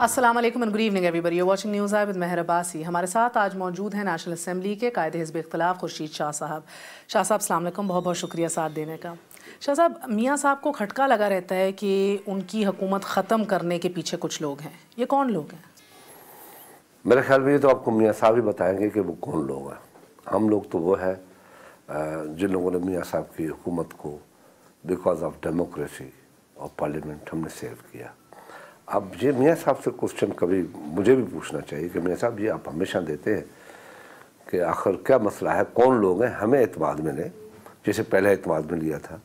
अस्सलाम वालेकुम and good evening everybody. You watching news I with Mehar Abbasi. हमारे साथ आज मौजूद हैं नेशनल असेंबली के कायदे हिज़्ब इख्तिलाफ खुर्शीद शाह साहब। शाह साहब अस्सलाम वालेकुम, बहुत बहुत शुक्रिया साथ देने का। शाह साहब, मियाँ साहब को खटका लगा रहता है कि उनकी हुकूमत ख़त्म करने के पीछे कुछ लोग हैं। ये कौन लोग हैं? मेरे ख्याल में ये तो आपको मियाँ साहब ही बताएंगे कि वो कौन लोग हैं। हम लोग तो वो है जिन लोगों ने मियाँ साहब की हुकूमत को बिकॉज ऑफ डेमोक्रेसी और पार्लियामेंट हमने सेव किया। अब ये मियाँ साहब से क्वेश्चन कभी मुझे भी पूछना चाहिए कि मियाँ साहब ये आप हमेशा देते हैं कि आखिर क्या मसला है, कौन लोग हैं, हमें एतमाद में लें जैसे पहले एतमाद में लिया था।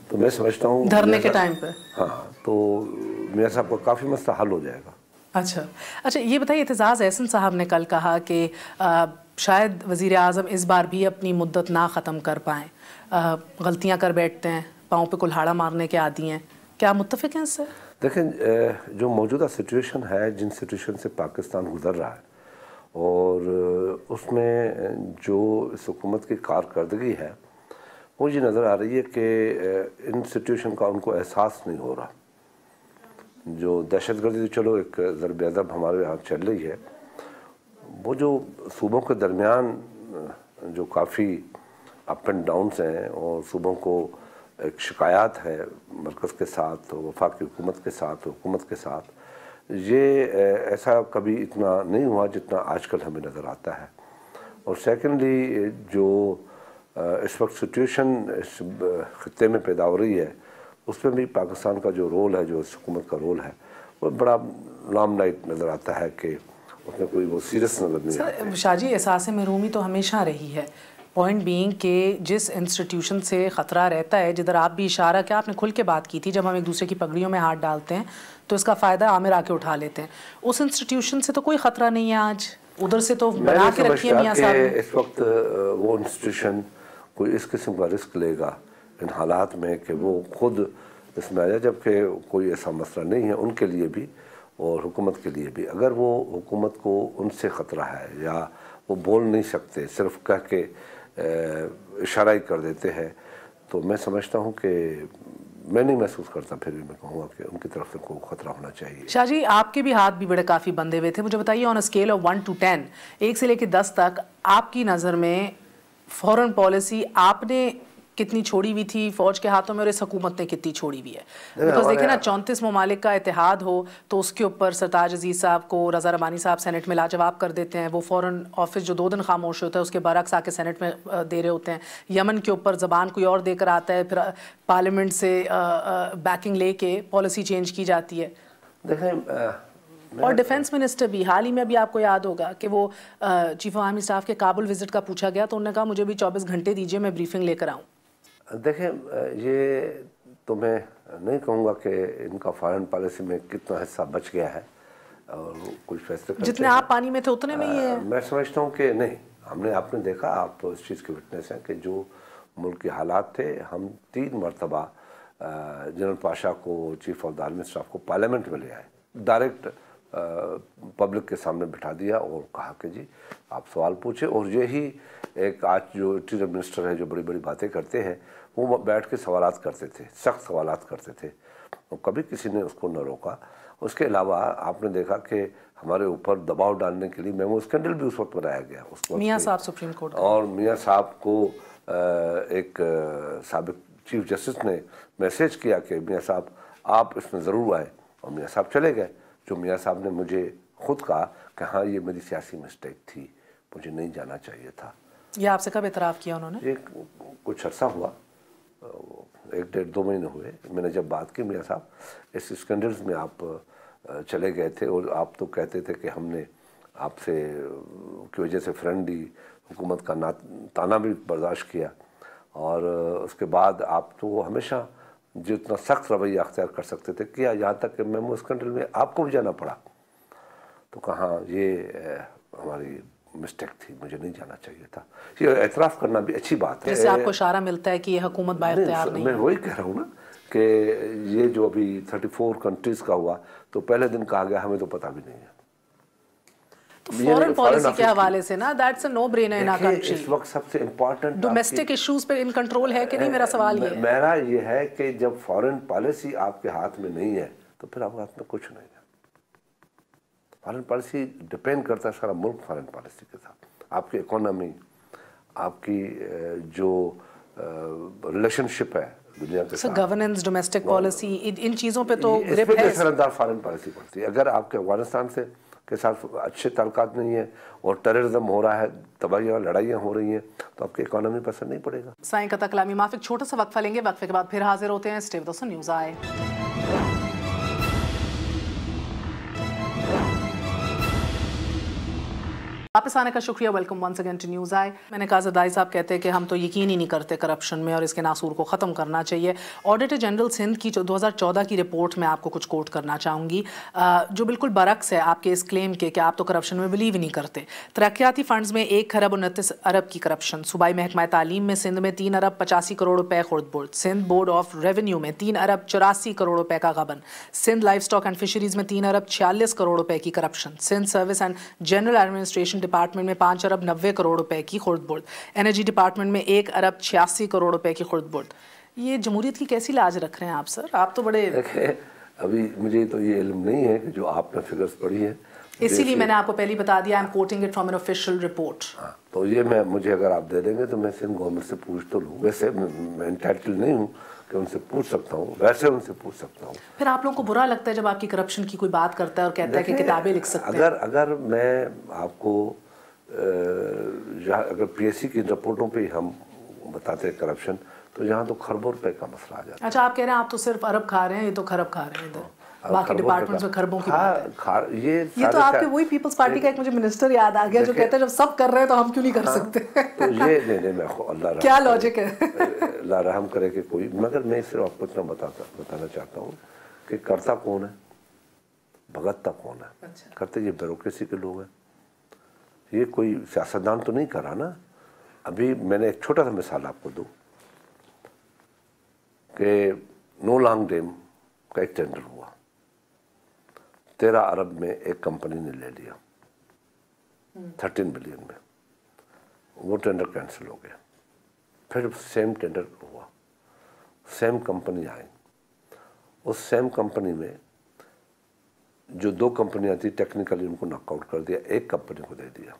तो मैं समझता हूँ धरने के टाइम पे हाँ, तो मियाँ साहब का काफ़ी मसला हल हो जाएगा। अच्छा, ये बताइए, एतजाज़ एहसन साहब ने कल कहा कि शायद वज़ीर आज़म इस बार भी अपनी मुद्दत ना ख़त्म कर पाएँ, गलतियाँ कर बैठते हैं, पाँव पे कुल्हाड़ा मारने के आदी हैं। क्या मुत्तफ़िक़ हैं इससे? देखें, जो मौजूदा सिचुएशन है, जिन सिचुएशन से पाकिस्तान गुज़र रहा है और उसमें जो इस हुकूमत की कारकर्दगी है वो ये नज़र आ रही है कि इन सिचुएशन का उनको एहसास नहीं हो रहा। जो दहशतगर्दी, चलो एक ज़रब अदब हमारे यहाँ चल रही है, वो जो सूबों के दरमियान जो काफ़ी अप एंड डाउन्स हैं और सूबों को एक शिकायत है मरकज़ के साथ, वफाकी हुकूमत के साथ, हुकूमत के साथ, ये ऐसा कभी इतना नहीं हुआ जितना आजकल हमें नज़र आता है। और सेकेंडली जो इस वक्त सिचुएशन इस ख़ित्ते में पैदा हो रही है, उसमें भी पाकिस्तान का जो रोल है, जो इस हुकूमत का रोल है, वो बड़ा लामलाइट नज़र आता है कि उसमें कोई वो सीरियस नज़र नहीं आता। शाह जी, एहसास महरूमी तो हमेशा रही है। पॉइंट बीइंग के जिस इंस्टीट्यूशन से ख़तरा रहता है, जिधर आप भी इशारा किया, आपने खुल के बात की थी, जब हम एक दूसरे की पगड़ियों में हाथ डालते हैं तो इसका फ़ायदा आमिर आके उठा लेते हैं। उस इंस्टीट्यूशन से तो कोई ख़तरा नहीं है आज, उधर से तो बना के रखी है मियाँ साहब ने। इस वक्त वो इंस्टीट्यूशन कोई इस किस्म का रिस्क लेगा इन हालात में कि वो खुद इसमें आ जाए, जबकि कोई ऐसा मसला नहीं है उनके लिए भी और हुकूमत के लिए भी। अगर वो हुकूमत को उनसे ख़तरा है या वो बोल नहीं सकते, सिर्फ कह के इशारा ही कर देते हैं, तो मैं समझता हूँ कि मैं नहीं महसूस करता, फिर भी मैं कहूँगा कि उनकी तरफ से कोई ख़तरा होना चाहिए। शाह जी, आपके भी हाथ भी बड़े काफ़ी बंधे हुए थे। मुझे बताइए, on a scale of 1 to 10, 1 से लेकर 10 तक, आपकी नज़र में फॉरेन पॉलिसी आपने कितनी छोड़ी हुई थी फ़ौज के हाथों में और इस हुकूमत ने कितनी छोड़ी हुई है? बिकॉज देखें ना, 34 ममालिक का इतिहाद हो तो उसके ऊपर सरताज अजीज़ साहब को रज़ा रबानी साहब सेनेट में लाजवाब कर देते हैं। वो फ़ौरन ऑफिस जो 2 दिन खामोश होता है उसके बरक्स आके सेनेट में दे रहे होते हैं। यमन के ऊपर ज़बान कोई और देकर आता है, फिर पार्लियामेंट से बैकिंग लेके पॉलिसी चेंज की जाती है। देखें, और डिफेंस मिनिस्टर भी हाल ही में भी आपको याद होगा कि वो चीफ ऑफ आर्मी स्टाफ के काबुल विजिट का पूछा गया तो उन्होंने कहा मुझे भी 24 घंटे दीजिए, मैं ब्रीफिंग लेकर आऊँ। देखें, ये तो मैं नहीं कहूँगा कि इनका फॉरेन पॉलिसी में कितना हिस्सा बच गया है और कुछ फैसले जितने आप पानी में थे उतने में ही है। मैं समझता हूँ कि नहीं, आपने देखा, आप इस चीज़ के विटनेस हैं कि जो मुल्क के हालात थे, हम 3 मरतबा जनरल पाशा को, chief of the army staff को पार्लियामेंट में ले आए, डायरेक्ट पब्लिक के सामने बिठा दिया और कहा कि जी आप सवाल पूछे। और यही एक आज जो इंटीरियर मिनिस्टर है, जो बड़ी बड़ी बातें करते हैं, वो बैठ के सवालात करते थे, सख्त सवालात करते थे और कभी किसी ने उसको न रोका। उसके अलावा आपने देखा कि हमारे ऊपर दबाव डालने के लिए मेमो स्कैंडल भी उस वक्त बनाया गया, उसको मियाँ साहब सुप्रीम कोर्ट, और मियाँ साहब को एक साबिक चीफ जस्टिस ने मैसेज किया कि मियाँ साहब आप इसमें ज़रूर आए, और मियाँ साहब चले गए। जो मियाँ साहब ने मुझे खुद कहा कि हाँ, ये मेरी सियासी मिस्टेक थी, मुझे नहीं जाना चाहिए था। ये आपसे कब इतराफ़ किया उन्होंने? ये कुछ अर्सा हुआ, 1-1.5-2 महीने हुए। मैंने जब बात की, मियाँ साहब इस स्कैंडल्स में आप चले गए थे और आप तो कहते थे कि हमने आपसे की वजह से फ्रेंडली हुकूमत का ताना भी बर्दाश्त किया, और उसके बाद आप तो हमेशा जितना सख्त रवैया अख्तियार कर सकते थे किया, यहाँ तक कि मेमो स्कैंडल में आपको भी जाना पड़ा। तो कहाँ ये हमारी मिस्टेक थी, मुझे नहीं जाना चाहिए था। ये एतराफ़ करना भी अच्छी बात है। जैसे आपको इशारा मिलता है कि ये हुकूमत बाइख्तियार नहीं है। मैं वही कह रहा हूँ ना कि ये जो अभी 34 कंट्रीज़ का हुआ, तो पहले दिन कहा गया हमें तो पता भी नहीं है। तो फॉरेन पॉलिसी के हवाले से ना, that's a no brainer in our country. इस वक्त सबसे इम्पोर्टेंट डोमेस्टिक इश्यूज पे इन कंट्रोल है कि नहीं, मेरा सवाल ये है। मेरा ये है कि जब फॉरेन पॉलिसी आपके हाथ में नहीं है तो फिर आपके हाथ में कुछ नहीं है। फॉरेन पॉलिसी डिपेंड करता है सारा मुल्क फॉरेन पॉलिसी के साथ, आपकी इकोनॉमी, आपकी जो रिलेशनशिप है दुनिया के साथ, गवर्नेंस, डोमेस्टिक पॉलिसी, इन चीज़ों पे तो इस ग्रिप पे है। असरदार फॉरेन पॉलिसी पड़ती है। अगर आपके अफगानिस्तान से के साथ अच्छे ताल्लुकात नहीं है और टेररिज्म हो रहा है, तबाहियाँ लड़ाइयाँ हो रही हैं, तो आपकी इकोनॉमी पर असर नहीं पड़ेगा। साईं कता कलामी माफिक छोटा सा वक्फा लेंगे, वक्फे के बाद फिर हाजिर होते हैं। Stay with us on news I. वापस आने का शुक्रिया। Welcome once again to news I. मैंने कहा ज़रदारी साहब कहते हैं कि हम तो यकीन ही नहीं करते करप्शन में और इसके नासूर को ख़त्म करना चाहिए। ऑडिटर जनरल सिंध की 2014 की रिपोर्ट में आपको कुछ कोट करना चाहूँगी, जो बिल्कुल बरक्स है आपके इस क्लेम के कि आप तो करप्शन में बिलीव ही नहीं करते। तरक्याती फ़ंड्स में 1 खरब 29 अरब की करप्शन, सूबाई महकमा तालीम में सिंध में 3 अरब 85 करोड़ रुपए खुर्द-बुर्द, सिंध बोर्ड ऑफ रेवेन्यू में 3 अरब 84 करोड़ रुपए का गबन, Sindh life stock and fisheries में 3 अरब 46 करोड़ रुपए की corruption, Sindh service and general administration department में 5 अरब 90 करोड़ रुपए की खुर्द-बुर्द, एनर्जी डिपार्टमेंट में 1 अरब 86 करोड़ रुपए की खुर्द-बुर्द। ये जमहूरियत की कैसी लाज रख रहे हैं आप सर? आप तो बड़े, अभी मुझे तो ये इल्म नहीं है कि जो आपने फिगर्स पढ़ी है, इसीलिए मैंने आपको पहले बता दिया, I am quoting it from an official report. हाँ, तो ये मुझे अगर आप दे देंगे तो मैं सिंध गवर्नमेंट से पूछ तो लूँ। वैसे मैं एंटाइटल नहीं हूँ कि उनसे पूछ सकता हूँ, वैसे उनसे पूछ सकता हूँ। फिर आप लोगों को बुरा लगता है जब आपकी करप्शन की कोई बात करता है और कहता है कि किताबें लिख सकते हैं? अगर मैं आपको अगर पीएससी की रिपोर्टों पे हम बताते हैं करप्शन, तो यहाँ तो खरबों रुपए का मसला आ जाता है। अच्छा, आप कह रहे हैं आप तो सिर्फ अरब खा रहे हैं, ये तो खरब खा रहे हैं इधर, बाकी डिपार्टमेंट्स में खरबों की बात है। ये तो आपके वही पीपल्स पार्टी का एक मुझे मिनिस्टर याद आ गया जो कहता है जब सब कर रहे हैं तो हम क्यों नहीं कर सकते। तो ये नहीं मैं अल्लाह क्या लॉजिक है? अल्लाह रहम करे कि कोई, मगर मैं सिर्फ आपको इतना बताना चाहता हूँ कि करता कौन है, भगतता कौन है। अच्छा। करते ये ब्यूरोक्रेसी के लोग हैं, ये कोई सियासतदान तो नहीं कर रहा ना। अभी मैंने एक छोटा सा मिसाल आपको दूं कि नोलांग डैम का एक टेंडर हुआ, 13 अरब में एक कंपनी ने ले लिया, 13 बिलियन में। वो टेंडर कैंसिल हो गया, फिर सेम टेंडर हुआ, सेम कंपनी आई। उस सेम कंपनी में जो 2 कंपनियां थी, टेक्निकली उनको नॉकआउट कर दिया, एक कंपनी को दे दिया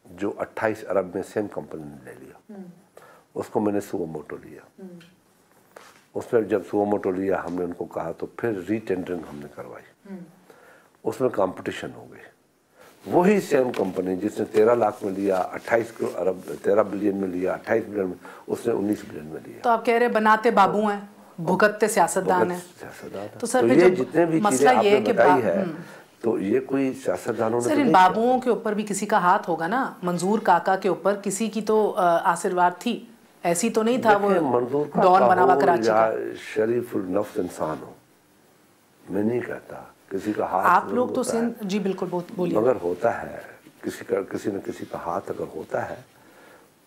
जो 28 अरब में सेम कंपनी ने ले लिया। उसको मैंने सुओ मोटो लिया। उसमें जब सुओ मोटो लिया, हमने उनको कहा तो फिर रीटेंडरिंग हमने करवाई, उसमें कंपटीशन हो गई। वही सेम कंपनी जिसने 13 लाख में लिया, 28 अरब 13 बिलियन में लिया, 28 बिलियन में, उसने 19 बिलियन में लिया। तो आप कह रहे हैं बनाते बाबू हैं, भुगतते सियासतदान है। तो सर ये जितने भी मसला ये है कि बताई है, तो ये कोई सियासतदानों ने सर इन बाबुओं के ऊपर भी किसी का हाथ होगा ना। मंजूर काका के ऊपर किसी की तो आशीर्वाद थी, ऐसी तो नहीं था वो डॉन बना हुआ कराची का। शरीफुल नफ्स इंसान हो, मैं नहीं कहता किसी का हाथ। आप लोग तो सिंध जी बिल्कुल बोलिए, मगर होता है किसी न किसी का हाथ अगर होता है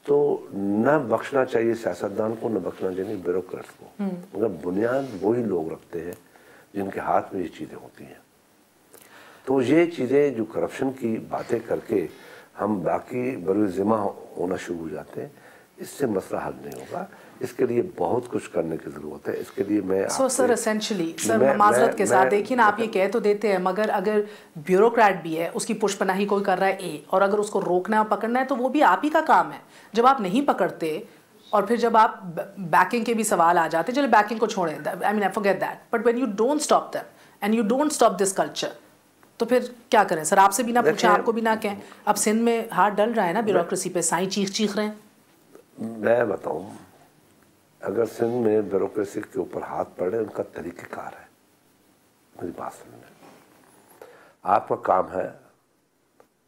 तो न बख्शना चाहिए सियासतदान को, न बख्शना चाहिए ब्यूरोक्रेट्स को। मगर बुनियाद वही लोग रखते हैं जिनके हाथ में ये चीज़ें होती हैं। तो ये चीज़ें जो करप्शन की बातें करके हम बाकी बरूज़िम्मा होना शुरू हो जाते हैं, इससे मसला हल नहीं होगा। इसके लिए बहुत कुछ करने की ज़रूरत है। इसके लिए मैं सर एसेंशियली सर माजरत के साथ देखिए ना, आप ये कह तो देते हैं, मगर अगर ब्यूरोक्रेट भी है, उसकी पुष्पनाही कोई कर रहा है ए, और अगर उसको रोकना है पकड़ना है तो वो भी आप ही का काम है। जब आप नहीं पकड़ते और फिर जब आप बैकिंग के भी सवाल आ जाते, चलो बैकिंग को छोड़ें, I mean I forget that, but when you don't stop them and you don't stop this culture, तो फिर क्या करें सर? आपसे भी ना पूछें, आपको भी ना कहें। अब सिंध में हाथ डल रहा है ना ब्यूरोक्रेसी पे, साईं चीख रहे हैं। मैं बताऊं, अगर सिंध में ब्यूरोक्रेसी के ऊपर हाथ पड़े, उनका तरीक़ेकार है। मेरी बात सुनने, आपका काम है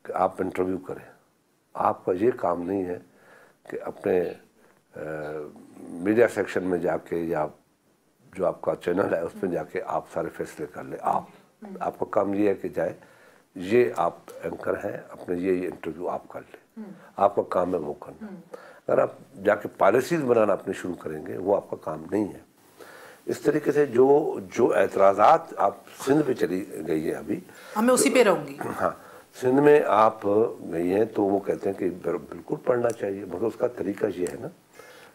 कि आप इंटरव्यू करें, आपका ये काम नहीं है कि अपने मीडिया सेक्शन में जाके या जो आपका चैनल है उसमें जाके आप सारे फैसले कर ले। आपका काम ये है कि जाए, ये आप एंकर हैं, अपने ये इंटरव्यू आप कर ले, आपका काम है वो करना। अगर आप जाके पॉलिसीज बनाना अपने शुरू करेंगे, वो आपका काम नहीं है। इस तरीके से जो एतराज़ात आप सिंध पे चली गई है अभी, मैं उसी पे रहूँगी। हाँ, सिंध में आप गई हैं तो वो कहते हैं कि बिल्कुल पढ़ना चाहिए, मगर उसका तरीका ये है ना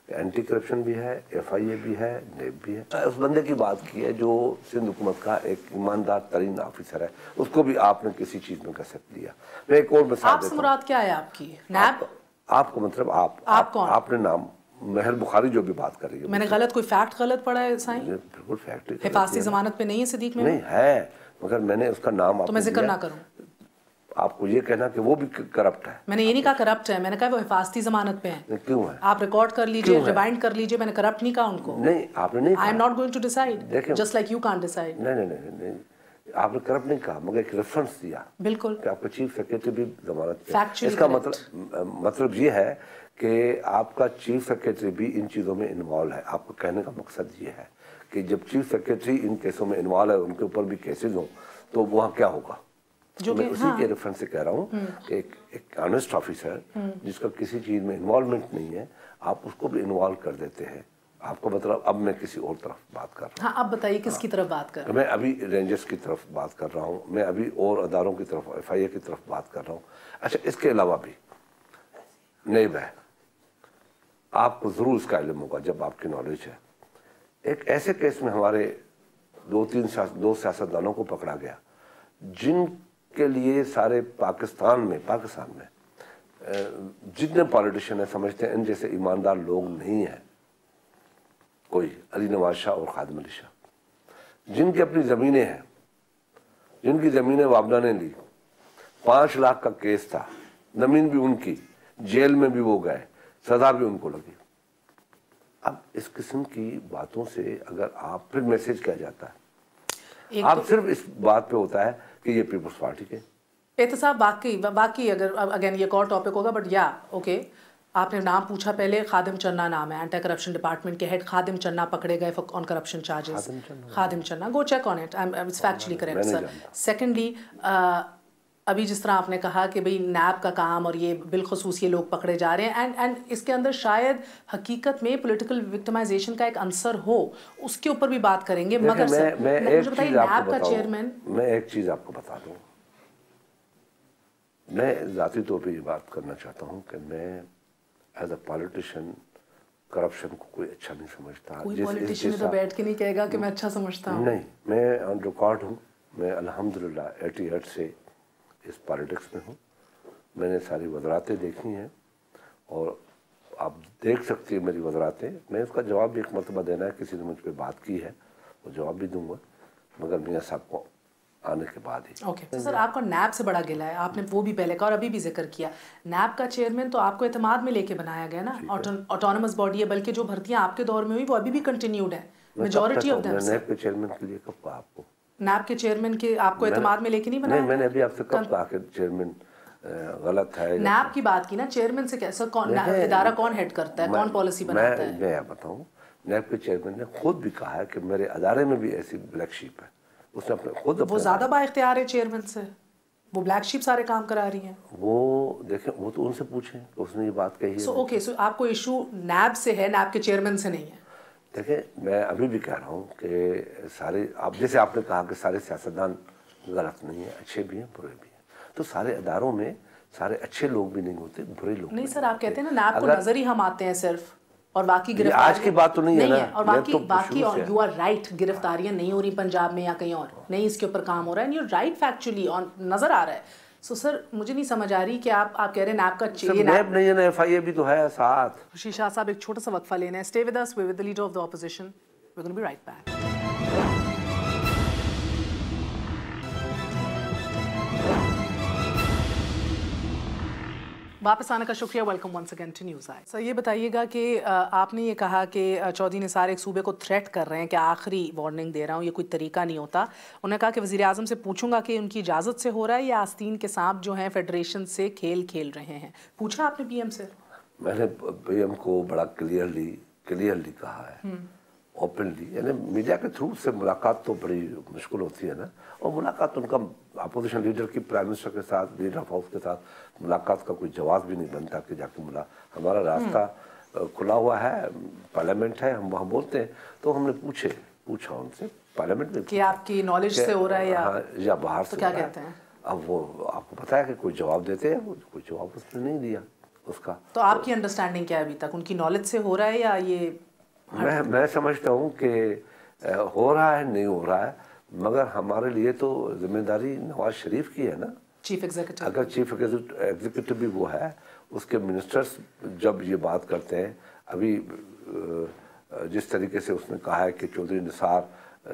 एंटी करप्शन भी है, FIA भी है, नेब भी है। उस बंदे की बात की है जो सिंध हुकूमत का एक ईमानदार तरीन ऑफिसर है, उसको भी आपने किसी चीज में कसक दिया। मैं एक और मिसाल आपसे मुराद क्या है आपकी? नैब? आपको मतलब आप कौन? आपने नाम महर बुखारी जो भी बात कर रही है, मैंने गलत कोई फैक्ट गलत पढ़ा है साईं? बिल्कुल फैक्ट हिफाजती जमानत पे नहीं है सिद्दीक में? नहीं है, मगर मैंने उसका नाम तो मैं जिक्र ना करूं। आपको ये कहना कि वो भी करप्ट है। मैंने ये नहीं कहा करप्ट है, मैंने कहा वो हिफाजती जमानत पे है। क्यों है? आप रिकॉर्ड कर लीजिए, रिवाइंड कर लीजिए, मैंने करप्ट नहीं कहा उनको। नहीं, आपने नहीं कहा। I am not going to decide, just like you can't decide. नहीं, आपने करप्ट नहीं कहा, मगर एक रेफरेंस दिया। बिल्कुल कि आपका चीफ सेक्रेटरी भी जमानत पे। Factually इसका correct। मतलब ये है कि आपका चीफ सेक्रेटरी भी इन चीज़ों में इन्वॉल्व है। आपको कहने का मकसद ये है कि जब चीफ सेक्रेटरी इन केसों में इन्वॉल्व है, उनके ऊपर भी केसेस हों, तो वहाँ क्या होगा? जो मैं उसी के रेफरेंस से कह रहा हूँ कि एक ऑनेस्ट ऑफिसर जिसका किसी चीज़ में इन्वॉल्वमेंट नहीं है, आप उसको भी इन्वॉल्व कर देते हैं। आपको मतलब अब मैं किसी और तरफ बात कर रहा हूँ। हाँ, अब बताइए किसकी तरफ बात कर रहे हैं? मैं अभी रेंजर्स की तरफ बात कर रहा हूँ, मैं अभी और अदारों की तरफ, FIA की तरफ बात कर रहा हूँ। अच्छा, इसके अलावा भी नेब है, आपको ज़रूर इसका इल्म होगा जब आपकी नॉलेज है। एक ऐसे केस में हमारे दो सियासतदानों को पकड़ा गया जिनके लिए सारे पाकिस्तान में जितने पॉलिटिशियन है समझते हैं इन जैसे ईमानदार लोग नहीं हैं कोई। अली नवाज शाह और खादिम अली शाह, जिनकी अपनी ज़मीनें हैं, जिनकी ज़मीनें वाबना ने ली, 5 लाख का केस था, ज़मीन भी उनकी, जेल में भी वो गए, सजा भी उनको लगी। अब इस किस्म की बातों से अगर आप फिर मैसेज किया जाता है, आप सिर्फ इस बात पे होता है कि ये पीपल्स पार्टी के एहतसाब बाकी अगर अगेन ये एक और टॉपिक होगा, बट या ओके, आपने नाम पूछा पहले, खादिम चन्ना नाम है, एंटी करप्शन डिपार्टमेंट के हेड खादिम चन्ना पकड़े गए on corruption charges. Khadim Channa, go check on it, it's factually correct sir. Secondly, अभी जिस तरह आपने कहा कि भाई नैब का काम और ये बिलखसूस ये लोग पकड़े जा रहे हैं, एंड इसके अंदर शायद हकीकत में पॉलिटिकल विक्टिमाइजेशन का एक अंसर हो, उसके ऊपर भी बात करेंगे। मगर सर मुझे बताइए, नैब का चेयरमैन, मैं एक चीज़ आपको बता दूँ, मैं ज़ाती तौर पे ये बात करना चाहता हूँ कि मैं एज अ पॉलिटिशियन करप्शन को कोई अच्छा नहीं समझता। कोई पॉलिटिशियन तो बैठ के नहीं कहेगा कि मैं अच्छा समझता हूँ। नहीं, मैं ऑन रिकॉर्ड हूँ, मैं अल्हम्दुलिल्लाह 88 से इस पॉलिटिक्स में हूँ। मैंने सारी वज़रातें देखी हैं और आप देख सकती हैं मेरी वज़रातें। मैं उसका जवाब भी एक मरतबा देना है, किसी ने मुझ पर बात की है, वो जवाब भी दूंगा, मगर मियाँ साहब को आने के बाद ही। ओके तो सर, आपका नैब से बड़ा गिला है, आपने वो भी पहले कहा और अभी भी जिक्र किया। नैब का चेयरमैन तो आपको एतमाद में लेके बनाया गया ना, ऑटोनमस बॉडी है, बल्कि जो भर्तियां आपके दौर में हुई वो अभी भी कंटिन्यूड है, मेजॉरिटी ऑफ देम। नैब के चेयरमैन के लिए कब कहा आपको? नैब के चेयरमैन के आपको एतमाद में लेके नहीं बनाया? नहीं, मैंने अभी आपसे कब कहा कि चेयरमैन गलत है? नैब की बात की ना, चेयरमैन से कैसे, कौन इदारा कौन हेड करता है, कौन पॉलिसी बनाता है? मैं बताऊं, नैब के चेयरमैन ने खुद भी कहा है कि मेरे अदारे में भी ऐसी ब्लैक शीप है। उसने अपने खुद वो ज्यादा बाइख्तियार है चेयरमैन से, वो ब्लैक शीप सारे काम करा रही हैं। वो देखें, वो तो उनसे पूछें कि उसने ये बात कही है। सो ओके, सो आपको इशू नैब से है, नैब के चेयरमैन से नहीं है? देखें, मैं अभी भी कह रहा हूँ कि सारे, आप जैसे आपने कहा कि सारे सियासतदान गलत नहीं है, अच्छे भी हैं बुरे भी हैं, तो सारे अदारों में सारे अच्छे लोग भी नहीं होते, बुरे लोग नहीं सर, आप कहते हैं ना नैब को नजर ही हम आते हैं सिर्फ, और बाकी गिरफ्तारियां आज की बात तो नहीं है ना, और बाकी यू आर राइट, गिरफ्तारियां नहीं हो रही पंजाब में या कहीं और, नहीं इसके ऊपर काम हो रहा है, and you right factually on नजर आ रहा है। सो सर, मुझे नहीं समझ आ रही कि आप कह रहे हैं नैब का चाहिए, नैब नहीं है ना, FIA भी तो है साथ। खुशी शाह साहब, एक छोटा सा वक्फा लेना है, stay with us, we with the leader of the opposition, we are going to be right back. वापस आने का शुक्रिया, welcome once again to news I. Sir ये बताइएगा कि आपने ये कहा कि चौधरी निसार एक सूबे को थ्रेट कर रहे हैं कि आखिरी वार्निंग दे रहा हूँ, ये कोई तरीका नहीं होता। उन्होंने कहा कि वज़ीर आज़म से पूछूंगा कि उनकी इजाज़त से हो रहा है या आस्तीन के सांप जो हैं फेडरेशन से खेल रहे हैं। पूछा आपने PM से? मैंने PM को बड़ा क्लियरली कहा है, ओपनली, यानी मीडिया के थ्रू से मुलाकात तो बड़ी मुश्किल होती है ना, और मुलाकात उनका अपोजिशन लीडर की प्राइम मिनिस्टर के साथ, लीडर ऑफ हाउस के साथ मुलाकात का कोई जवाब भी नहीं बनता कि जाके हमारा रास्ता खुला हुआ है, पार्लियामेंट है, हम वहाँ बोलते हैं। तो हमने पूछा उनसे पार्लियामेंट में कि आपकी नॉलेज से हो रहा है या बाहर से, क्या कहते हैं? अब वो आपको पता है कि कोई जवाब देते हैं, कोई जवाब उसने नहीं दिया। उसका। तो आपकी अंडरस्टैंडिंग क्या है अभी तक, उनकी नॉलेज से हो रहा है या ये? मैं समझता हूँ कि हो रहा है, नहीं हो रहा है, मगर हमारे लिए तो जिम्मेदारी नवाज शरीफ की है ना, चीफ एग्जीक्यूटिव। अगर चीफ एग्जीक्यूटिव भी वो है, उसके मिनिस्टर्स जब ये बात करते हैं, अभी जिस तरीके से उसने कहा है कि चौधरी निसार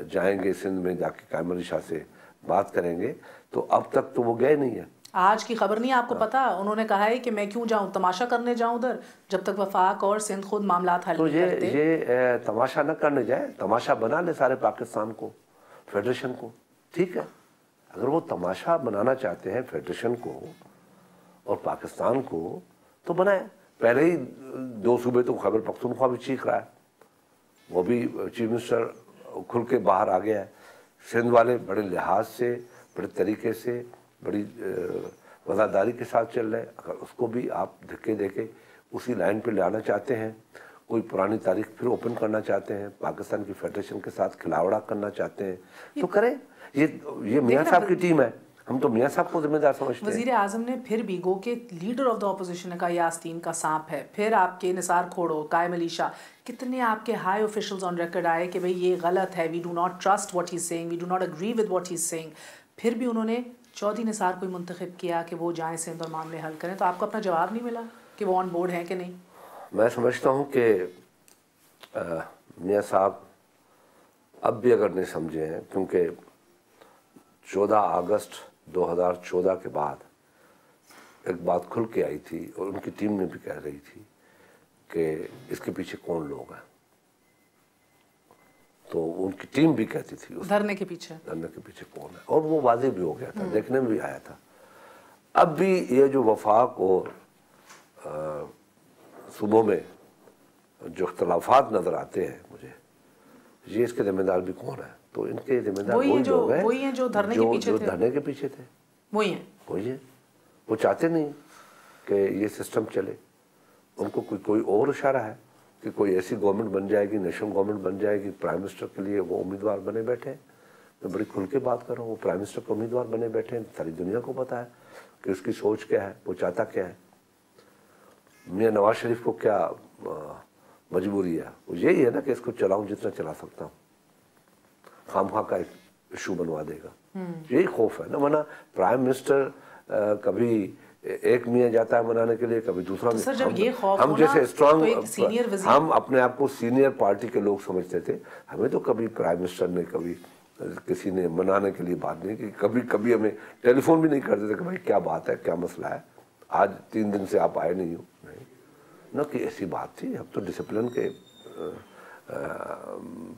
जाएंगे सिंध में, जाके कायम अली शाह से बात करेंगे, तो अब तक तो वो गए नहीं है। आज की खबर नहीं आपको पता, उन्होंने कहा है कि मैं क्यों जाऊं, तमाशा करने जाऊं उधर, जब तक वफाक और सिंध खुद मामलात हल तो नहीं करते। ये तमाशा न करने जाए, तमाशा बना ले सारे पाकिस्तान को, फेडरेशन को, ठीक है। अगर वो तमाशा बनाना चाहते हैं फेडरेशन को और पाकिस्तान को, तो बनाए। पहले ही 2 सूबे तो खैबर पख्तूनख्वा भी चीख रहा है, वो भी चीफ मिनिस्टर खुल के बाहर आ गया है। सिंध वाले बड़े लिहाज से, बड़े तरीके से, बड़ी वफादारी के साथ चल रहे हैं। अगर उसको भी आप धक्के देके उसी लाइन पे ले आना चाहते हैं, कोई पुरानी तारीख फिर ओपन करना चाहते हैं, पाकिस्तान की फेडरेशन के साथ खिलावड़ा करना चाहते हैं, तो करें। ये मियाँ साहब की टीम है, हम तो मियाँ साहब को जिम्मेदार समझते हैं। वजीर आजम ने फिर भी गो के लीडर ऑफ द ऑपोजिशन ने कहा ये आस्तीन का सांप है, फिर आपके निसार खोड़ो, कायम अली शाह, कितने आपके हाई ऑफिशियल्स ऑन रिकॉर्ड आए कि भाई ये गलत है, we do not trust what he is saying, we do not agree with what he is saying, फिर भी उन्होंने चौधरी निसार को मुंतखब किया कि वो जाएं सिंध और मामले हल करें। तो आपको अपना जवाब नहीं मिला कि वो ऑन बोर्ड हैं कि नहीं? मैं समझता हूँ कि मियाँ साहब अब भी अगर नहीं समझे हैं, क्योंकि 14 अगस्त 2014 के बाद एक बात खुल के आई थी और उनकी टीम ने भी कह रही थी कि इसके पीछे कौन लोग हैं, तो उनकी टीम भी कहती थी धरने के पीछे कौन है, और वो वादे भी हो गया था, देखने में भी आया था। अब भी ये जो वफाक और सूबों में जो इख्तलाफात नजर आते हैं मुझे, ये इसके जिम्मेदार भी कौन है, तो इनके जिम्मेदार वही लोग हैं, वही हैं जो धरने के पीछे थे, वही हैं। वो चाहते नहीं कि ये सिस्टम चले, उनको कोई और इशारा है कि कोई ऐसी गवर्नमेंट बन जाएगी, नेशनल गवर्नमेंट बन जाएगी, प्राइम मिनिस्टर के लिए वो उम्मीदवार बने बैठे हैं। मैं बड़ी खुल के बात कर रहा हूँ, वो प्राइम मिनिस्टर के उम्मीदवार बने बैठे हैं, सारी दुनिया को पता है कि उसकी सोच क्या है, वो चाहता क्या है। मियाँ नवाज शरीफ को क्या मजबूरी है, वो यही है ना कि इसको चलाऊं जितना चला सकता हूँ, खामखा का एक इशू बनवा देगा, यही खौफ है ना। वरना प्राइम मिनिस्टर कभी एक मियाँ जाता है मनाने के लिए, कभी दूसरा। तो सर जब ये खौफ हम जैसे स्ट्रॉन्ग, हम अपने आप को सीनियर पार्टी के लोग समझते थे, हमें तो कभी प्राइम मिनिस्टर ने, कभी किसी ने मनाने के लिए बात नहीं की, कभी हमें टेलीफोन भी नहीं करते थे कि भाई क्या बात है, क्या मसला है, आज 3 दिन से आप आए नहीं हो, नहीं ना कि ऐसी बात थी। अब तो डिसिप्लिन के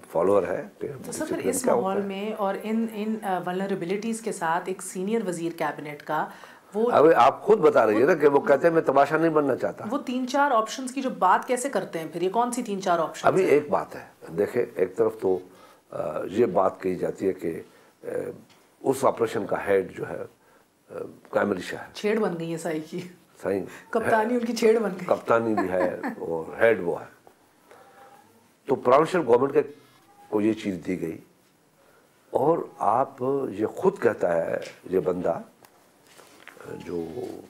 फॉलोअर है। तो सर फिर इस माहौल में और इन वल्नरेबिलिटीज के साथ एक सीनियर वजीर कैबिनेट का वो, अब आप खुद बता रही है ना कि वो कहते हैं मैं तमाशा नहीं बनना चाहता, वो 3-4 ऑप्शंस की जो बात कैसे करते हैं, फिर ये कौन सी 3-4 ऑप्शन? अभी एक बात है, देखे, एक तरफ तो ये बात कही जाती है कि उस ऑपरेशन का हेड जो है कायम अली शाह है। छेड़ बन गई है साई की, सही कप्तानी उनकी छेड़ बन गई, कप्तानी भी है और हेड वो है। तो प्रोविंशियल गवर्नमेंट को ये चीज़ दी गई, और आप ये खुद कहता है ये बंदा, जो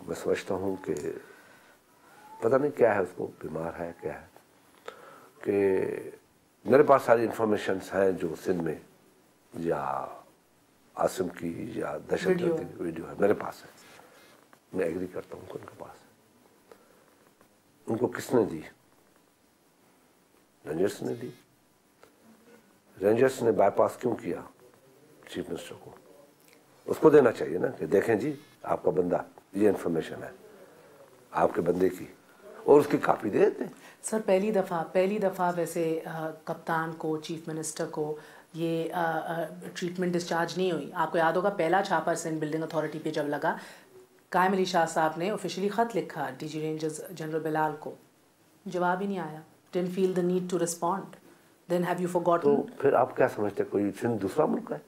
मैं समझता हूँ कि पता नहीं क्या है, उसको बीमार है क्या है, कि मेरे पास सारी इंफॉर्मेशंस हैं जो सिंध में या आसिम की या दहशतगर्दी की वीडियो है, मेरे पास है, मैं एग्री करता हूँ उनके पास है। उनको किसने दी? रेंजर्स ने दी। रेंजर्स ने बाईपास क्यों किया चीफ मिनिस्टर को? उसको देना चाहिए ना कि देखें जी आपका बंदा, ये इन्फॉर्मेशन है आपके बंदे की, और उसकी कॉपी दे देते। सर पहली दफ़ा वैसे कप्तान को, चीफ मिनिस्टर को ये ट्रीटमेंट डिस्चार्ज नहीं हुई। आपको याद होगा पहला छापा सिंध बिल्डिंग अथॉरिटी पे जब लगा, कायम अली शाह साहब ने ऑफिशियली ख़त लिखा डीजी रेंजर्स जनरल बिलाल को, जवाब ही नहीं आया, didn't feel the need to respond, then have you forgotten? तो फिर आप क्या समझते हैं, कोई सिंध दूसरा मुल्क है?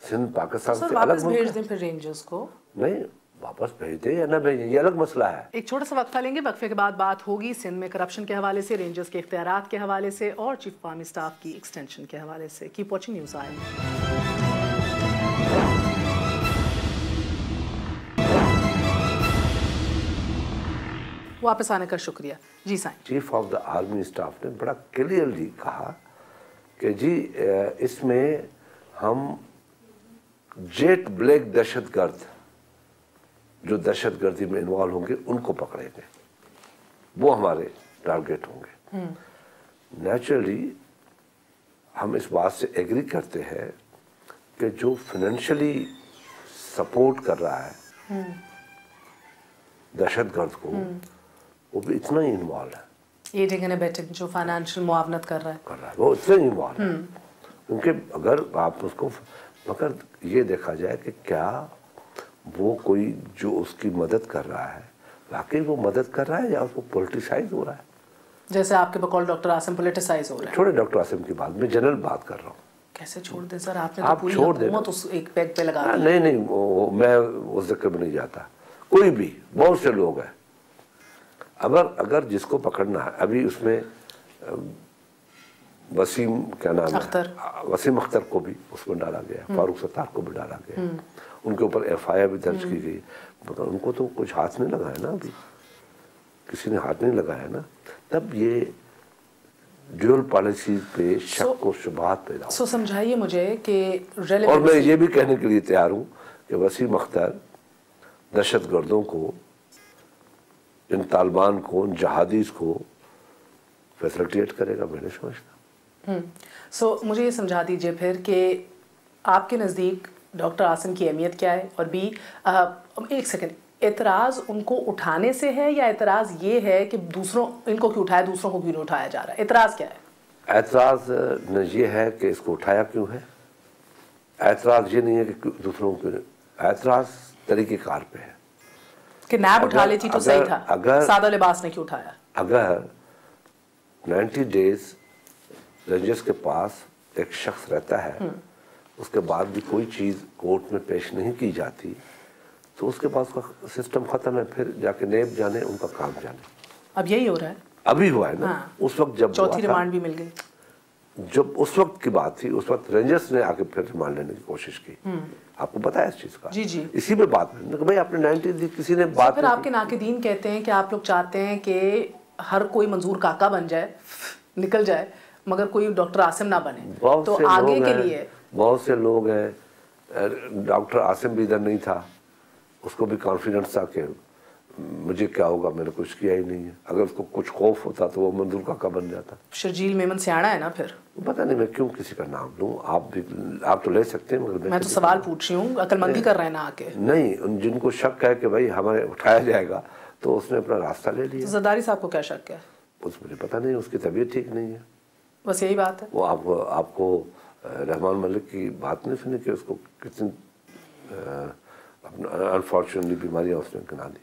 सिंध पाकिस्तान से अलग मुल्क है? भेज दें फिर रेंजर्स को? नहीं, वापस भेज दे या ना भेजें, ये अलग मसला है। एक छोटा सा वक्फा लेंगे, वक्फे के बाद बात होगी सिंध में करप्शन के हवाले से, रेंजर्स के इख्तियारात के हवाले से और चीफ आर्मी स्टाफ की एक्सटेंशन के हवाले से। Keep watching news I. वापस आने का शुक्रिया। जी साईं। Chief of the army staff ने बड़ा क्लियरली कहा कि जी इसमें हम जेट ब्लैक दहशतगर्द जो दहशतगर्दी में इन्वॉल्व होंगे उनको पकड़ेंगे, वो हमारे टारगेट होंगे। नेचुरली हम इस बात से एग्री करते हैं कि जो फाइनेंशियली सपोर्ट कर रहा है दहशतगर्द को, वो भी इतना ही इन्वॉल्व है। एडिंग एंड अबेटिंग जो फाइनेंशियल मुआवनत कर रहा है वो इतना ही इन्वॉल्व है। क्योंकि अगर आप उसको, मगर ये देखा जाए कि क्या वो कोई जो उसकी मदद कर रहा है वाकई वो मदद कर रहा है या उसको पोलिटिसाइज हो रहा है। जैसे आपके बकौल डॉक्टर आसिम पोलिटिसाइज हो रहा है। छोड़े डॉक्टर आसिम की बात, मैं जनरल बात कर रहा हूँ। कैसे छोड़ दे सर, आपने आप तो पूरी छोड़ हुकूमत उस एक पैग पे लगा दी। नहीं मैं उस जिक्र में नहीं जाता। कोई भी, बहुत से लोग हैं, अगर जिसको पकड़ना है, अभी उसमें वसीम क्या नाम है, वसीम अख्तर को भी उसमें डाला गया, फारूक सत्तार को भी डाला गया, उनके ऊपर एफआईआर भी दर्ज की गई। मतलब उनको तो कुछ हाथ नहीं लगाया ना, अभी किसी ने हाथ नहीं लगाया ना, तब ये ड्यूअल पॉलिसी पे शक और शुबहात पैदा हो। समझाइए मुझे कि और मैं ये भी कहने के लिए तैयार हूँ कि वसीम अख्तर दहशतगर्दों को, इन तालिबान को, इन जहादीज को फैसिलिटेट करेगा, मैं नहीं समझता। मुझे ये समझा दीजिए फिर कि आपके नज़दीक डॉक्टर आसिम की अहमियत क्या है, और भी एक सेकंड, एतराज़ उनको उठाने से है या एतराज़ ये है कि दूसरों इनको क्यों उठाया, दूसरों को क्यों नहीं उठाया जा रहा है? एतराज़ क्या है? एतराज़ न ये है कि इसको उठाया क्यों है, एतराज़ ये नहीं है कि दूसरों को, एतराज़ तरीक़ेकार पे है कि नैब उठा लेती तो सही था, अगर सादा लिबास ने क्यों उठाया? अगर 90 डेज रेंजर्स के पास एक शख्स रहता है, उसके बाद भी कोई चीज़ कोर्ट में पेश नहीं की जाती, तो उसके पास उसका सिस्टम खत्म है, फिर जाके नेब जाने, उनका काम जाने। अब यही हो रहा है, अभी हुआ है ना। हाँ। उस वक्त जब चौथी रिमांड भी मिल गई, जब उस वक्त की बात थी, उस वक्त रेंजर्स ने आके फिर रिमांड लेने की कोशिश की। आपको पता है इस चीज का? जी जी। इसी में बात में भाई आपने 90 दी, किसी ने बात, फिर आपके नाकिदीन कहते हैं कि आप लोग चाहते हैं कि हर कोई मंजूर काका बन जाए, निकल जाए, मगर कोई डॉक्टर आसिम ना बने। तो आगे के लिए बहुत से लोग हैं, डॉक्टर आसिम भी इधर नहीं था, उसको भी कॉन्फिडेंस था कि मुझे क्या होगा, मैंने कुछ किया ही नहीं है। अगर उसको कुछ खौफ होता तो वो मंजूर काका बन जाता। शर्जील मेमन सियाना है ना, फिर पता नहीं मैं क्यों किसी का नाम लूं, आप तो ले सकते हैं, मगर मैं तो सवाल पूछ रही हूँ, अकलमंदी कर रहे हैं ना आके। नहीं, जिनको शक है कि भाई हमें उठाया जाएगा, तो उसने अपना रास्ता ले लिया। जरदारी साहब को क्या शक है? मुझे पता नहीं, उसकी तबीयत ठीक नहीं है, बस यही बात है। वो आपको रहमान मलिक की बात नहीं सुनी कि उसको कितनी अनफॉर्चुनेटली बीमारियां उसने गिना दी।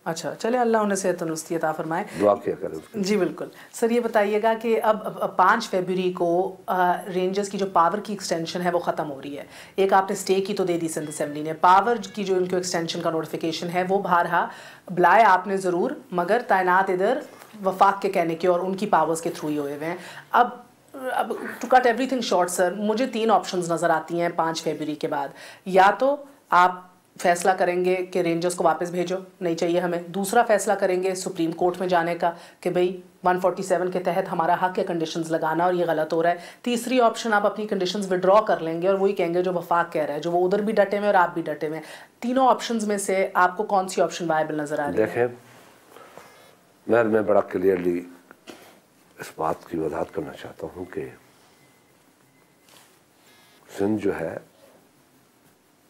अच्छा, चले अल्लाह उन्हें सेहत तंदुरुस्ती अता फरमाए, दुआ किया करें उसकी। जी बिल्कुल। सर ये बताइएगा कि अब 5 फरवरी को रेंजर्स की जो पावर की एक्सटेंशन है वो ख़त्म हो रही है। एक आपने स्टे की तो दे दी सिंध असेंबली ने, पावर की जो इनको एक्सटेंशन का नोटिफिकेशन है वो बारहा बुलाए आपने ज़रूर, मगर तैनात इधर वफाक के कहने के और उनकी पावर्स के थ्रू ही हुए हैं। अब to cut everything short sir, मुझे 3 ऑप्शंस नज़र आती हैं 5 फरवरी के बाद। या तो आप फैसला करेंगे कि रेंजर्स को वापस भेजो, नहीं चाहिए हमें। दूसरा फैसला करेंगे सुप्रीम कोर्ट में जाने का कि भाई 147 के तहत हमारा हक है कंडीशंस लगाना और ये गलत हो रहा है। तीसरी ऑप्शन आप अपनी कंडीशंस विड्रॉ कर लेंगे और वही कहेंगे जो वफाक कह रहा है, जो वो उधर भी डटे हुए और आप भी डटे हुए। तीनों ऑप्शंस में से आपको कौन सी ऑप्शन वायबल नजर आ रही है? देखें, मैं बड़ा क्लियरली इस बात की वजाहत करना चाहता हूँ कि सिंध जो है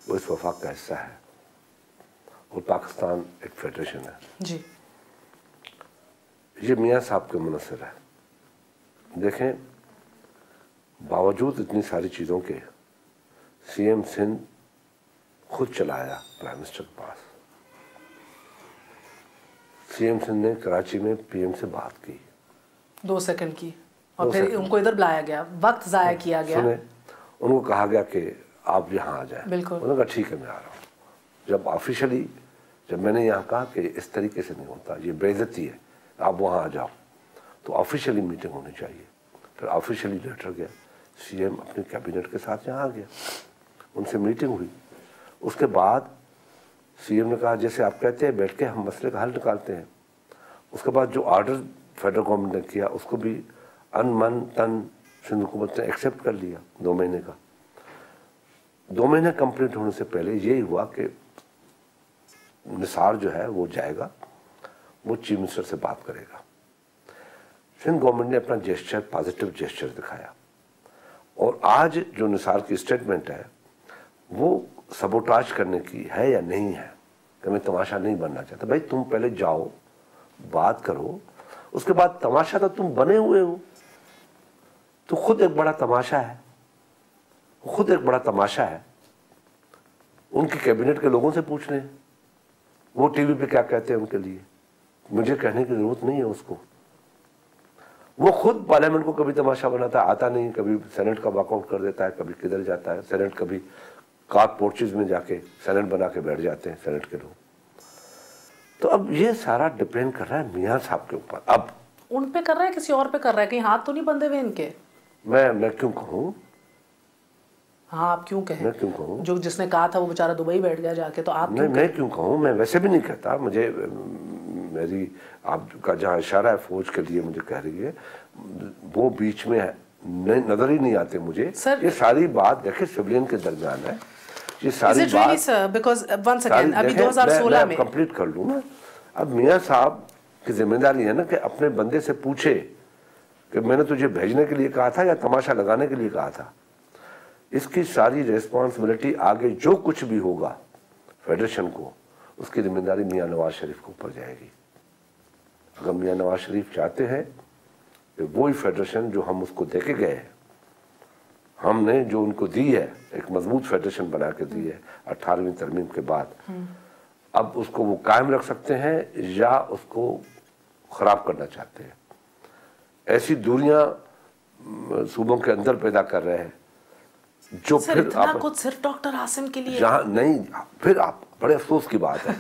वो इस वफाक का हिस्सा है और पाकिस्तान एक फेडरेशन है जी। ये मियाँ साहब के मुनसर है। देखें, बावजूद इतनी सारी चीज़ों के सीएम सिंध खुद चलाया प्राइम मिनिस्टर के पास। सीएम सिंध ने कराची में पीएम से बात की 2 सेकंड की, और फिर उनको इधर बुलाया गया, वक्त ज़ाया किया गया। सुने, उनको कहा गया कि आप यहाँ आ जाए। बिल्कुल। उन्होंने कहा ठीक है मैं आ रहा हूँ। जब ऑफिशियली जब मैंने यहाँ कहा कि इस तरीके से नहीं होता, ये बेइज्जती है, आप वहाँ आ जाओ, तो ऑफिशियली मीटिंग होनी चाहिए। फिर ऑफिशियली लेटर गया, सीएम अपने कैबिनेट के साथ यहाँ आ गया, उनसे मीटिंग हुई। उसके बाद सीएम ने कहा जैसे आप कहते हैं बैठ के हम मसले का हल निकालते हैं। उसके बाद जो ऑर्डर फेडरल गवर्नमेंट ने किया उसको भी अन मन तन सिंध हुकूमत ने एक्सेप्ट कर लिया 2 महीने का। 2 महीने कंप्लीट होने से पहले यही हुआ कि निसार जो है वो जाएगा, वो चीफ मिनिस्टर से बात करेगा। सिंध गवर्नमेंट ने अपना जेस्चर, पॉजिटिव जेस्चर दिखाया और आज जो निसार की स्टेटमेंट है वो सबोटाज करने की है या नहीं है कि मैं तमाशा नहीं बनना चाहता। भाई तुम पहले जाओ, बात करो, उसके बाद तमाशा तो तुम बने हुए हो। तो खुद एक बड़ा तमाशा है, खुद एक बड़ा तमाशा है। उनके कैबिनेट के लोगों से पूछ लें वो टीवी पे क्या कहते हैं उनके लिए, मुझे कहने की जरूरत नहीं है उसको। वो खुद पार्लियामेंट को कभी तमाशा बनाता है, आता नहीं, कभी सेनेट का वॉकआउट कर देता है, कभी किधर जाता है सेनेट, कभी कार पोर्चेज में जाके सेनेट बना के बैठ जाते हैं सेनेट के लोग। तो अब ये सारा डिपेंड कर रहा है मियां साहब के ऊपर। अब उन पे कर रहा है, किसी और पे कर रहा है? कहीं हाथ तो नहीं बंधे हुए इनके? मैं क्यों कहूँ? हाँ, आप क्यों कहें? मैं क्यों कहूँ? जो जिसने कहा था वो बेचारा दुबई बैठ गया जाके, तो आप मैं क्यों कहूँ? मैं वैसे भी नहीं कहता। मुझे मेरी आपका जहाँ इशारा है फौज के लिए मुझे कह रही है, वो बीच में नजर ही नहीं आते मुझे। ये सारी बात देखिए सिविलियन के दरमियान है, ये सारी बात। बिकॉज़ वंस अगेन अभी 2016 में कंप्लीट कर लूँ ना। अब मियां साहब की जिम्मेदारी है ना कि अपने बंदे से पूछे कि मैंने तुझे भेजने के लिए कहा था या तमाशा लगाने के लिए कहा था। इसकी सारी रिस्पॉन्सिबिलिटी आगे जो कुछ भी होगा फेडरेशन को, उसकी जिम्मेदारी मियां नवाज शरीफ के ऊपर जाएगी। अगर मियां नवाज शरीफ चाहते हैं कि वही फेडरेशन जो हम उसको देके गए हैं, हमने जो उनको दी है, एक मजबूत फेडरेशन बना के दी है 18वीं तरमीम के बाद, अब उसको वो कायम रख सकते हैं या उसको खराब करना चाहते हैं। ऐसी दूरियां सूबों के अंदर पैदा कर रहे हैं जो फिर आप कुछ सिर्फ डॉक्टर आसिम के लिए जहाँ नहीं, फिर आप बड़े अफसोस की बात है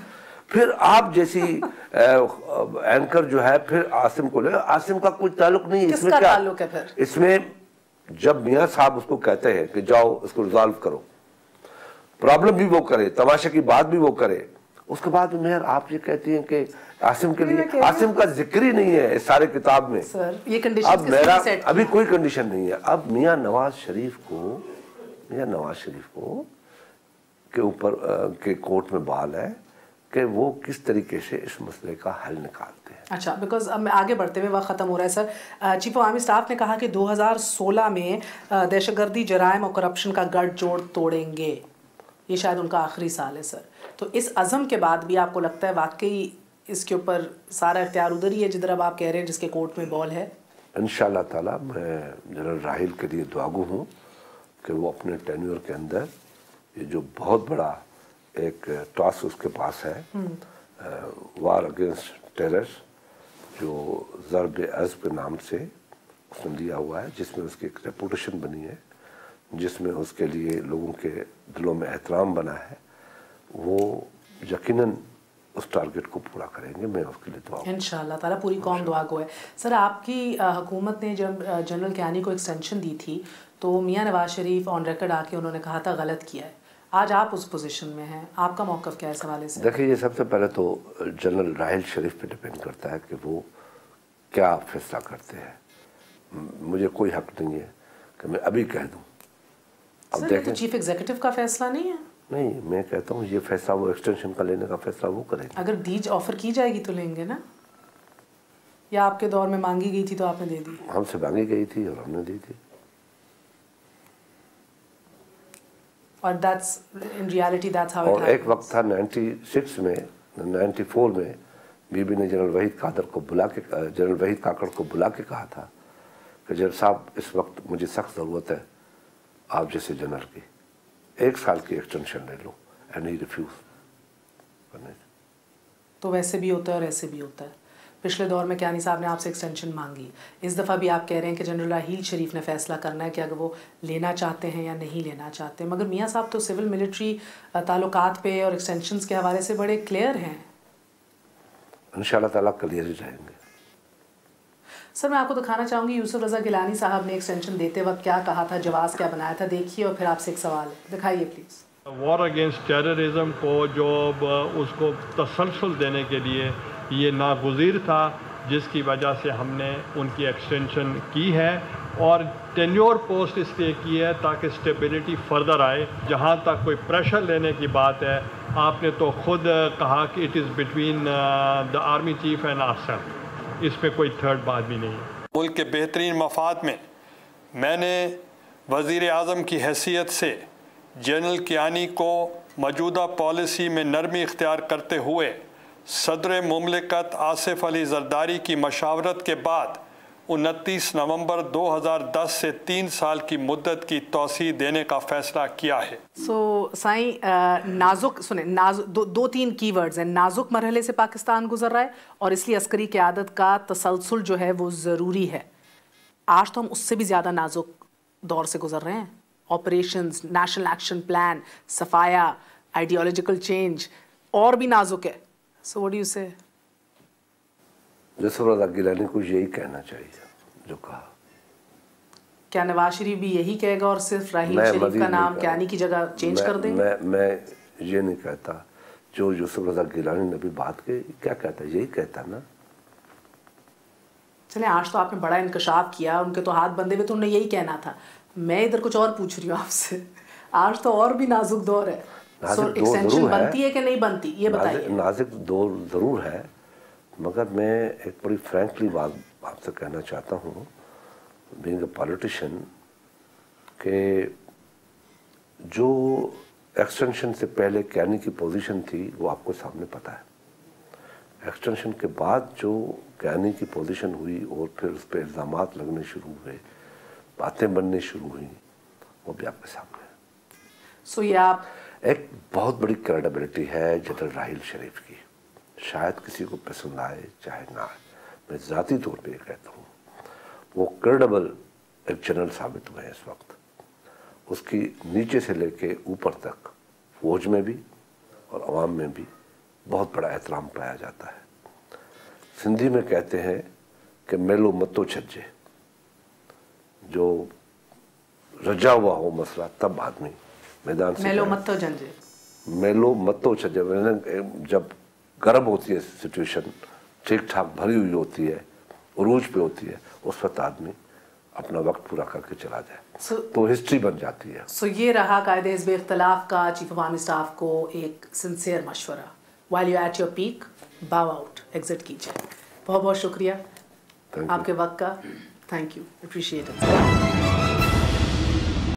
फिर आप जैसी एंकर जो है फिर आसिम को ले, आसिम का कोई ताल्लुक नहीं है इसमें। क्या ताल्लुक है फिर इसमें? जब मियां साहब उसको कहते हैं कि जाओ इसको रिजॉल्व करो, प्रॉब्लम भी वो करे, तमाशे की बात भी वो करे, उसके बाद मेयर आप ये कहती हैं कि आसिम के लिए, आसिम का जिक्र ही नहीं है इस सारे किताब में। सर ये कंडीशन अब मेरा अभी कोई कंडीशन नहीं है। अब मियां नवाज शरीफ को के ऊपर के कोर्ट में बाल है कि वो किस तरीके से इस मसले का हल निकालते हैं। अच्छा, बिकॉज अब मैं आगे बढ़ते हुए वक्त ख़त्म हो रहा है sir. Chief of army staff ने कहा कि 2016 में दहशतगर्दी, जराइम और करप्शन का गठजोड़ तोड़ेंगे। ये शायद उनका आखिरी साल है सर। तो इस अज़म के बाद भी आपको लगता है वाकई इसके ऊपर सारा इख्तियार उधर ही है जिधर अब आप कह रहे हैं जिसके कोर्ट में बॉल है? इंशाअल्लाह ताला मैं जनरल राहिल के लिए दुआगो हूँ कि वो अपने टेन्योर के अंदर ये जो बहुत बड़ा एक टास्क उसके पास है, वार अगेंस्ट टेरर, जो ज़रब अज़्ब के नाम से उसने लिया हुआ है, जिसमें उसकी एक रेपुटेशन बनी है, जिसमें उसके लिए लोगों के दिलों में एहतराम बना है, वो यकीनन उस टारगेट को पूरा करेंगे। मैं उसके लिए दुआ इंशाअल्लाह ताला, पूरी कौम दुआ को है। सर आपकी हुकूमत ने जब जनरल कियानी को एक्सटेंशन दी थी तो मियां नवाज शरीफ ऑन रिकॉर्ड आके उन्होंने कहा था गलत किया है। आज आप उस पोजीशन में हैं, आपका मौक़िफ़ क्या है इस हवाले से? देखिए, ये सबसे पहले तो जनरल राहिल शरीफ पे डिपेंड करता है कि वो क्या फैसला करते हैं। मुझे कोई हक नहीं है कि मैं अभी कह दूँ। अब देखें, तो चीफ एग्जीक्यूटिव का फैसला नहीं है। नहीं, मैं कहता हूँ ये फैसला वो एक्सटेंशन का लेने का फैसला वो करेंगे। अगर ऑफर की जाएगी तो लेंगे ना, या आपके दौर में मांगी गई थी तो आपने दे दी? हमसे मांगी गई थी और हमने दी थी। और that's in reality that's how it happens। और एक वक्त था 96 में, 94 में बीबी ने जनरल वहीद कादर को बुला के, जनरल वहीद काकड़ को बुला के कहा था कि जनरल साहब इस वक्त मुझे सख्त ज़रूरत है आप जैसे जनरल की, 1 साल की एक्सटेंशन ले लो, एंड ही रिफ्यूज करने। तो वैसे भी होता है और ऐसे भी होता है। पिछले दौर में कियानी साहब ने आपसे एक्सटेंशन मांगी, इस दफ़ा भी आप कह रहे हैं कि जनरल राहील शरीफ ने फैसला करना है कि अगर वो लेना चाहते हैं या नहीं लेना चाहते। मगर मियां साहब तो सिविल मिलिट्री ताल्लुकात पे और एक्सटेंशंस के हवाले से बड़े क्लियर हैं। इंशाअल्लाह ताला क्लियर ही रहेंगे। सर मैं आपको दिखाना चाहूँगी यूसुफ रज़ा गिलानी साहब ने एक्सटेंशन देते वक्त क्या कहा था, जवाब क्या बनाया था, देखिए और फिर आपसे एक सवाल है, दिखाइए प्लीज़। वॉर अगेंस्ट टेररिज्म को जो उसको तसलसल देने के लिए ये नागुज़ीर था, जिसकी वजह से हमने उनकी एक्सटेंशन की है और टेन्योर पोस्ट इसलिए की है ताकि स्टेबिलिटी फर्दर आए। जहाँ तक कोई प्रेशर लेने की बात है, आपने तो खुद कहा कि it is between the army chief and ourselves, इसमें कोई थर्ड बात भी नहीं है। मुल्क के बेहतरीन मफाद में मैंने वज़ीर आज़म की हैसियत से जनरल कियानी को मौजूदा पॉलिसी में नरमी इख्तियार करते हुए सदर मुमलिकत आसिफ अली ज़रदारी की मशावरत के बाद 29 नवंबर 2010 से 3 साल की मुद्दत की तौसीह देने का फ़ैसला किया है। साईं, नाजुक सुने, दो तीन कीवर्ड्स हैं। नाजुक मरहले से पाकिस्तान गुजर रहा है और इसलिए अस्करी क़यादत का तसलसल जो है वो ज़रूरी है। आज तो हम उससे भी ज़्यादा नाजुक दौर से गुजर रहे हैं। ऑपरेशंस, नेशनल एक्शन प्लान, सफाया, आइडियोलॉजिकल चेंज और भी नाजुक है। सो व्हाट डू यू से? जसवरदा गिलानी को यही कहना चाहिए जो कहा। क्या नवाज शरीफ भी यही कहेगा और सिर्फ राहील शरीफ का नाम कियानी की जगह चेंज कर देंगे? मैं ये नहीं कहता। जो जसवरदा गिलानी ने भी बात की, क्या कहता है? यही कहता ना। चले, आज तो आपने बड़ा इंकशाफ किया, उनके तो हाथ बंधे हुए, तो उन्हें यही कहना था। मैं इधर कुछ और पूछ रही हूँ आपसे। आज तो और भी नाजुक दौर है। एक्सटेंशन बनती है कि नहीं बनती, ये बताइए। नाजुक दौर ज़रूर है, मगर मैं एक बड़ी फ्रैंकली बात आपसे कहना चाहता हूँ, बीइंग अ पॉलिटिशियन, कि जो एक्सटेंशन से पहले कियानी की पोजीशन थी वो आपको सामने पता है। एक्सटेंशन के बाद जो कियानी की पोजीशन हुई और फिर उस पर इल्ज़ामात लगने शुरू हुए, बातें बनने शुरू हुई, वो भी आपके सामने है। सो ये आप एक बहुत बड़ी क्रेडिबिलिटी है जनरल राहील शरीफ की। शायद किसी को पसंद आए चाहे ना आए, मैं ज़ाती तौर पे ये कहता हूँ, वो क्रेडिबल एक जनरल साबित हुए हैं इस वक्त। उसकी नीचे से लेके ऊपर तक फौज में भी और अवाम में भी बहुत बड़ा एहतराम पाया जाता है। सिंधी में कहते हैं कि मेलो मतो छज्जे, जो रजा हुआ हो मसला तब आदमी मैदान से मेलो मतो झंझे, मेलो मतो छज्जे, जब गर्म होती है सिचुएशन, ठीक ठाक भरी हुई होती है, उरूज पे होती है, उस वक्त आदमी अपना वक्त पूरा करके चला जाए, तो हिस्ट्री बन जाती है। सो ये रहा कायदे हिज़्ब इख्तिलाफ का चीफ ऑफ आर्मी स्टाफ को एक सिंसियर मशवरा। While you at your peak, बाव आउट, एग्जिट कीजिए। बहुत बहुत शुक्रिया आपके वक्त का। Thank you, appreciate it.